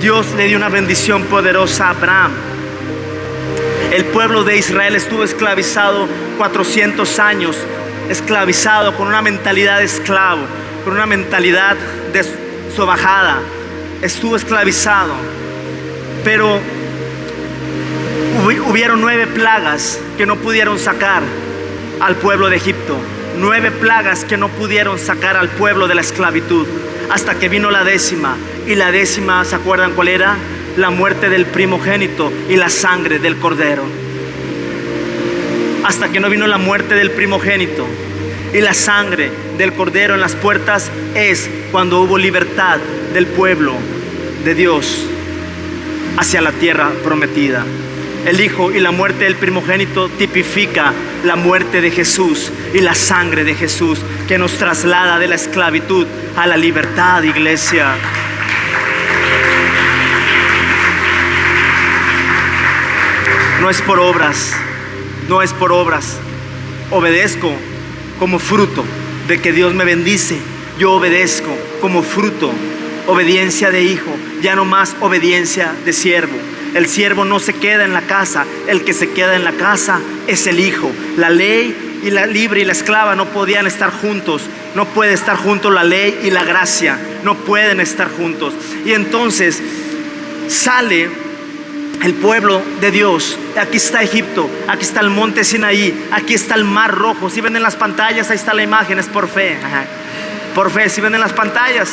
Speaker 1: Dios le dio una bendición poderosa a Abraham. El pueblo de Israel estuvo esclavizado 400 años, esclavizado con una mentalidad de esclavo, con una mentalidad de sobajada. Estuvo esclavizado, pero hubieron 9 plagas que no pudieron sacar al pueblo de Egipto. 9 plagas que no pudieron sacar al pueblo de la esclavitud, hasta que vino la 10ª. Y la 10ª, ¿se acuerdan cuál era? La muerte del primogénito y la sangre del cordero. Hasta que no vino la muerte del primogénito y la sangre del cordero en las puertas, es cuando hubo libertad del pueblo de Dios hacia la tierra prometida. El hijo y la muerte del primogénito tipifica la muerte de Jesús y la sangre de Jesús, que nos traslada de la esclavitud a la libertad, iglesia. No es por obras, no es por obras. Obedezco como fruto de que Dios me bendice. Yo obedezco como fruto, obediencia de hijo, ya no más obediencia de siervo. El siervo no se queda en la casa, el que se queda en la casa es el hijo. La ley y la libre y la esclava no podían estar juntos. No puede estar juntos la ley y la gracia, no pueden estar juntos. Y entonces sale el pueblo de Dios. Aquí está Egipto, aquí está el monte Sinaí, aquí está el mar rojo. Si ven en las pantallas, ahí está la imagen, es por fe. Por fe, si ven en las pantallas,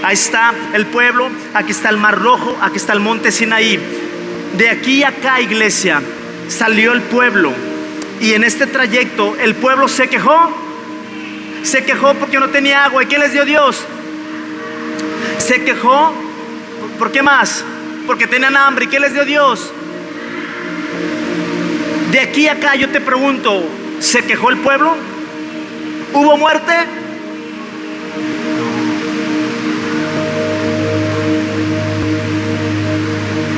Speaker 1: ahí está el pueblo, aquí está el mar rojo, aquí está el monte Sinaí. De aquí a acá, iglesia, salió el pueblo. Y en este trayecto el pueblo se quejó porque no tenía agua. ¿Y qué les dio Dios? Se quejó, ¿por qué más? Porque tenían hambre. ¿Y qué les dio Dios? De aquí a acá yo te pregunto, ¿se quejó el pueblo? ¿Hubo muerte?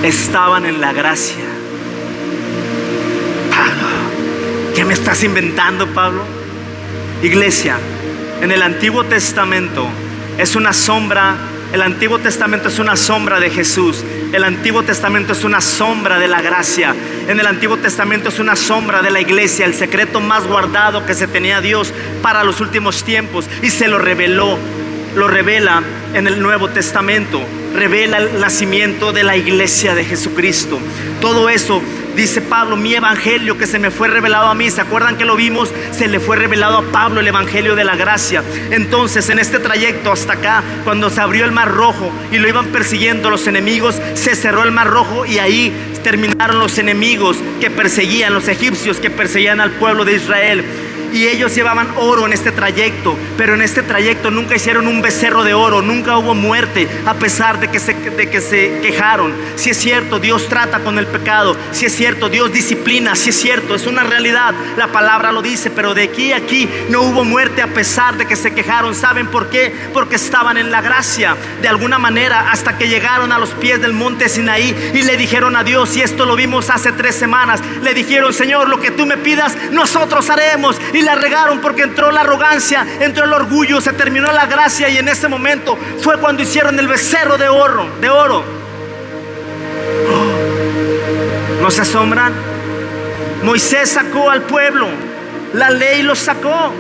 Speaker 1: Estaban en la gracia. Pablo, ¿qué me estás inventando, Pablo? Iglesia, en el Antiguo Testamento es una sombra. El Antiguo Testamento es una sombra de Jesús. El Antiguo Testamento es una sombra de la gracia. En el Antiguo Testamento es una sombra de la iglesia, el secreto más guardado que se tenía Dios para los últimos tiempos, y se lo reveló. Lo revela en el Nuevo Testamento. Revela el nacimiento de la iglesia de Jesucristo. Todo eso, dice Pablo, mi evangelio que se me fue revelado a mí. ¿Se acuerdan que lo vimos? Se le fue revelado a Pablo el evangelio de la gracia. Entonces, en este trayecto hasta acá, cuando se abrió el mar rojo y lo iban persiguiendo los enemigos, se cerró el mar rojo y ahí terminaron los enemigos que perseguían, los egipcios que perseguían al pueblo de Israel. Y ellos llevaban oro en este trayecto, pero en este trayecto nunca hicieron un becerro de oro, nunca hubo muerte, a pesar de que se quejaron. Si es cierto, Dios trata con el pecado. Si es cierto, Dios disciplina. Si es cierto, es una realidad, la palabra lo dice. Pero de aquí a aquí no hubo muerte a pesar de que se quejaron. ¿Saben por qué? Porque estaban en la gracia. De alguna manera, hasta que llegaron a los pies del monte Sinaí y le dijeron a Dios, y esto lo vimos hace 3 semanas, le dijeron: Señor, lo que tú me pidas, nosotros haremos. Y la regaron porque entró la arrogancia, entró el orgullo, se terminó la gracia, y en ese momento fue cuando hicieron el becerro de oro. ¿No se asombran? Moisés sacó al pueblo, la ley los sacó,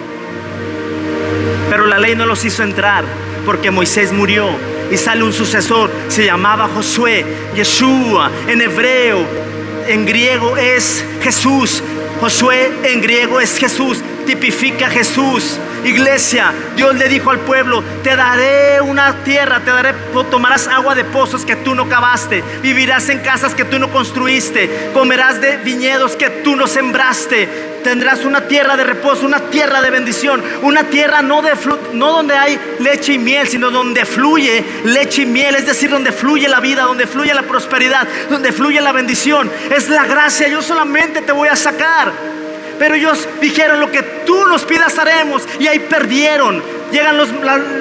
Speaker 1: pero la ley no los hizo entrar, porque Moisés murió y sale un sucesor. Se llamaba Josué, Yeshua en hebreo, en griego es Jesús. Josué en griego es Jesús, tipifica a Jesús. Iglesia, Dios le dijo al pueblo: te daré una tierra, tomarás agua de pozos que tú no cavaste, vivirás en casas que tú no construiste, comerás de viñedos que tú no sembraste, tendrás una tierra de reposo, una tierra de bendición, una tierra no donde hay leche y miel, sino donde fluye leche y miel, es decir, donde fluye la vida, donde fluye la prosperidad, donde fluye la bendición. Es la gracia. Yo solamente te voy a sacar. Pero ellos dijeron: lo que tú nos pidas haremos. Y ahí perdieron. Llegan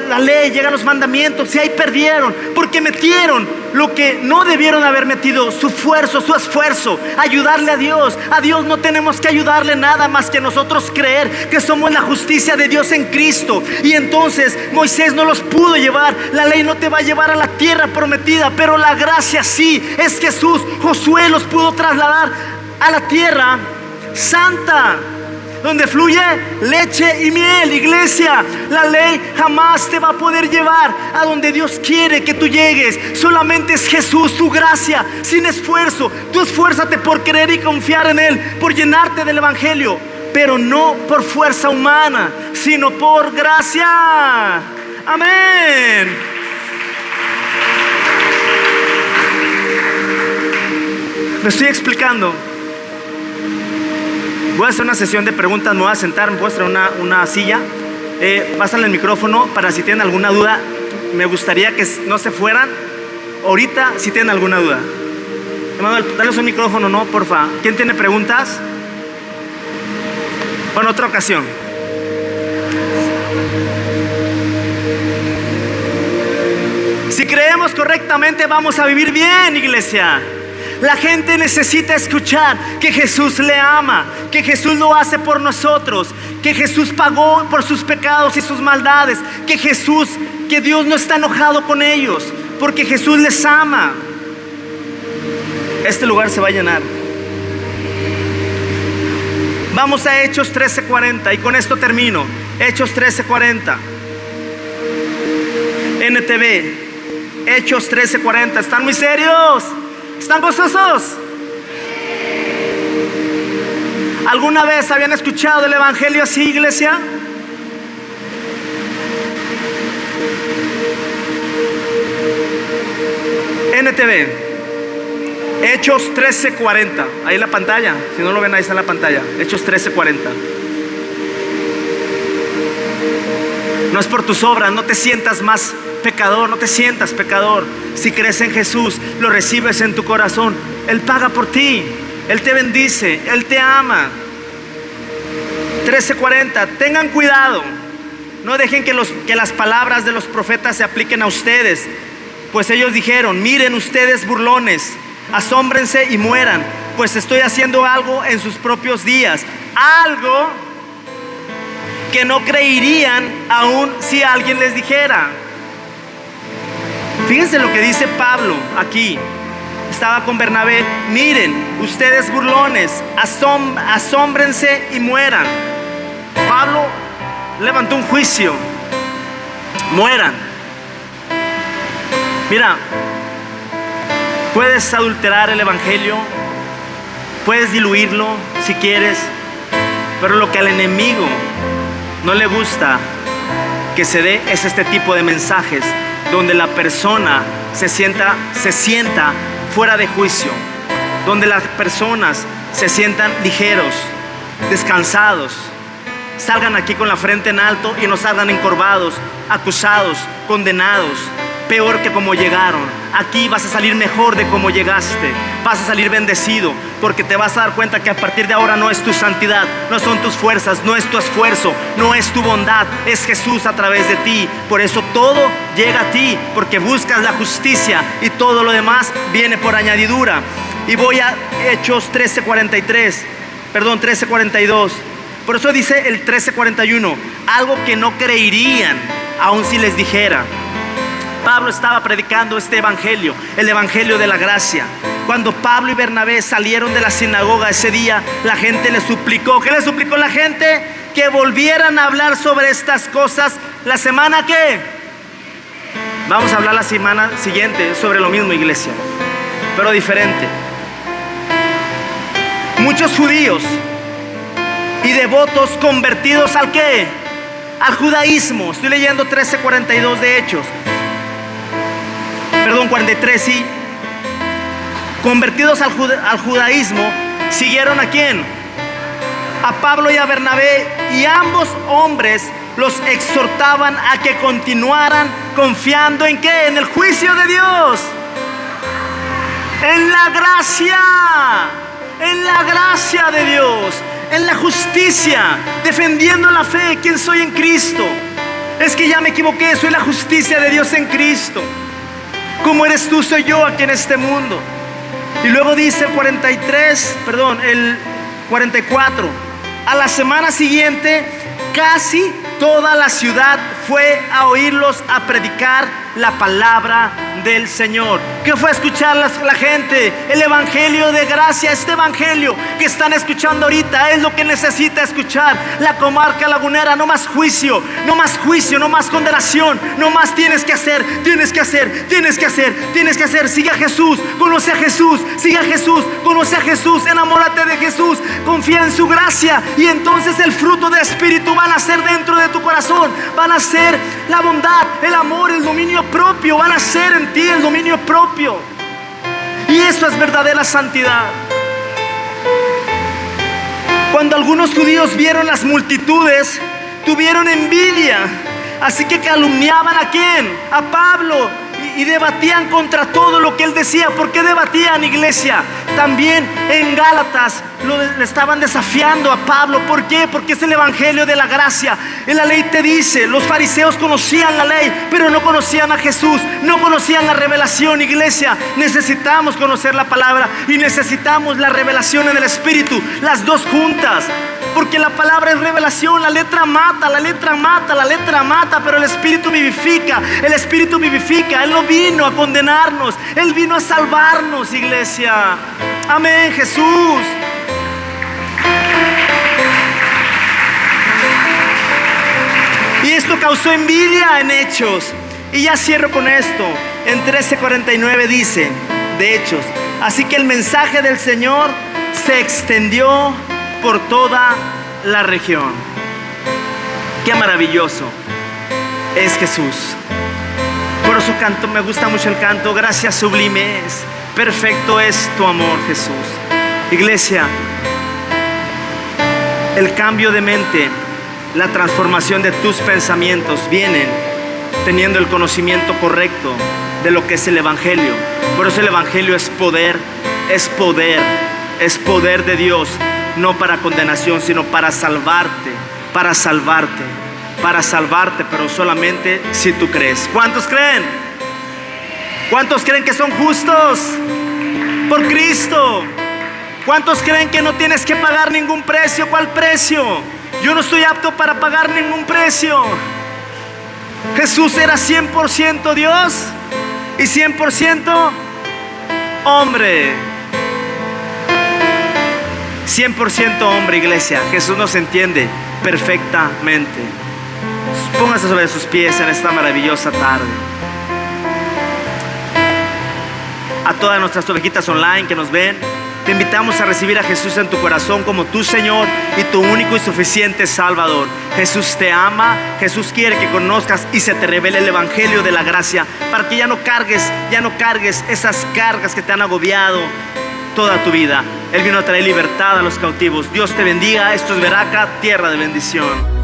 Speaker 1: la ley, llegan los mandamientos, y ahí perdieron, porque metieron lo que no debieron haber metido: su esfuerzo, ayudarle a Dios. A Dios no tenemos que ayudarle nada más que nosotros creer que somos la justicia de Dios en Cristo. Y entonces Moisés no los pudo llevar. La ley no te va a llevar a la tierra prometida, pero la gracia sí, es Jesús. Josué los pudo trasladar a la tierra santa, donde fluye leche y miel. Iglesia, la ley jamás te va a poder llevar a donde Dios quiere que tú llegues. Solamente es Jesús, su gracia, sin esfuerzo. Tú esfuérzate por creer y confiar en Él, por llenarte del evangelio, pero no por fuerza humana, sino por gracia. Amén. Me estoy explicando. Voy a hacer una sesión de preguntas. Me voy a sentar, me puedo traer una silla. Pásale el micrófono para si tienen alguna duda. Me gustaría que no se fueran ahorita si tienen alguna duda. Emanuel, dale un micrófono, ¿no? Porfa. ¿Quién tiene preguntas? Bueno, otra ocasión. Si creemos correctamente, vamos a vivir bien, iglesia. La gente necesita escuchar que Jesús le ama, que Jesús lo hace por nosotros, que Jesús pagó por sus pecados y sus maldades, que Dios no está enojado con ellos, porque Jesús les ama. Este lugar se va a llenar. Vamos a Hechos 13:40 y con esto termino. Hechos 13:40. NTV, Hechos 13:40. ¿Están muy serios? ¿Están gozosos? ¿Alguna vez habían escuchado el evangelio así, iglesia? NTV, Hechos 13:40. Ahí en la pantalla. Si no lo ven, ahí está en la pantalla. Hechos 13:40. No es por tus obras, no te sientas más pecador, no te sientas pecador. Si crees en Jesús, lo recibes en tu corazón, Él paga por ti. Él te bendice, Él te ama. 13:40, tengan cuidado, no dejen que las palabras de los profetas se apliquen a ustedes, pues ellos dijeron, miren ustedes burlones, asómbrense y mueran, pues estoy haciendo algo en sus propios días, algo que no creerían aún si alguien les dijera. Fíjense lo que dice Pablo aquí. Estaba con Bernabé, miren ustedes burlones, asómbrense y mueran. Pablo levantó un juicio, mueran. Mira, puedes adulterar el evangelio, puedes diluirlo si quieres, pero lo que al enemigo no le gusta que se dé es este tipo de mensajes donde la persona se sienta fuera de juicio, donde las personas se sientan ligeros, descansados, salgan aquí con la frente en alto y no salgan encorvados, acusados, condenados, peor que como llegaron. Aquí vas a salir mejor de como llegaste, vas a salir bendecido, porque te vas a dar cuenta que a partir de ahora no es tu santidad, no son tus fuerzas, no es tu esfuerzo, no es tu bondad, es Jesús a través de ti. Por eso todo llega a ti, porque buscas la justicia y todo lo demás viene por añadidura. Y voy a Hechos 13:42. Por eso dice el 13:41, algo que no creerían aun si les dijera. Pablo estaba predicando este evangelio, el evangelio de la gracia. Cuando Pablo y Bernabé salieron de la sinagoga ese día, la gente le suplicó. ¿Qué le suplicó la gente? Que volvieran a hablar sobre estas cosas la semana que vamos a hablar la semana siguiente sobre lo mismo, iglesia, pero diferente. Muchos judíos y devotos convertidos ¿al qué? Al judaísmo. Estoy leyendo 13:42 de Hechos. 43, sí. Convertidos al judaísmo, siguieron ¿a quién? A Pablo y a Bernabé, y ambos hombres los exhortaban a que continuaran confiando ¿en qué? En el juicio de Dios, en la gracia de Dios, en la justicia, defendiendo la fe. ¿Quién soy en Cristo? Es que ya me equivoqué, soy la justicia de Dios en Cristo. Como eres tú, soy yo aquí en este mundo. Y luego dice el 44. A la semana siguiente, casi toda la ciudad fue a oírlos a predicar la palabra del Señor. ¿Qué fue a escuchar la gente? El evangelio de gracia. Este evangelio que están escuchando ahorita es lo que necesita escuchar la comarca lagunera. No más juicio, no más condenación, no más tienes que hacer. Sigue a Jesús, conoce a Jesús, sigue a Jesús, conoce a Jesús, enamórate de Jesús, confía en su gracia, y entonces el fruto del Espíritu van a ser dentro de tu corazón. Van a ser la bondad, el amor, el dominio propio. Van a ser en ti el dominio propio. Y eso es verdadera santidad. Cuando algunos judíos vieron las multitudes, tuvieron envidia, así que calumniaban ¿a quién? A Pablo, y debatían contra todo lo que él decía. ¿Por qué debatían, iglesia? También en Gálatas le estaban desafiando a Pablo. ¿Por qué? Porque es el evangelio de la gracia. En la ley te dice, los fariseos conocían la ley, pero no conocían a Jesús, no conocían la revelación. Iglesia, necesitamos conocer la palabra y necesitamos la revelación en el Espíritu, las dos juntas. Porque la palabra es revelación. La letra mata, pero el Espíritu vivifica. Él no vino a condenarnos, Él vino a salvarnos, iglesia. Amén, Jesús. Y esto causó envidia en Hechos. Y ya cierro con esto. En 13:49 dice de Hechos: así que el mensaje del Señor se extendió por toda la región. Qué maravilloso es Jesús. Por eso canto, me gusta mucho el canto. Gracias sublimes, perfecto es tu amor, Jesús. Iglesia, el cambio de mente, la transformación de tus pensamientos vienen teniendo el conocimiento correcto de lo que es el evangelio. Por eso el evangelio es poder, es poder de Dios, no para condenación, sino para salvarte, para salvarte, para salvarte, pero solamente si tú crees. ¿Cuántos creen? ¿Cuántos creen que son justos por Cristo? ¿Cuántos creen que no tienes que pagar ningún precio? ¿Cuál precio? Yo no estoy apto para pagar ningún precio. Jesús era 100% Dios y 100% hombre. 100% hombre, iglesia. Jesús nos entiende perfectamente. Póngase sobre sus pies en esta maravillosa tarde. A todas nuestras ovejitas online que nos ven, te invitamos a recibir a Jesús en tu corazón como tu Señor y tu único y suficiente Salvador. Jesús te ama, Jesús quiere que conozcas y se te revele el evangelio de la gracia, para que ya no cargues esas cargas que te han agobiado toda tu vida. Él vino a traer libertad a los cautivos. Dios te bendiga. Esto es Veraca, tierra de bendición.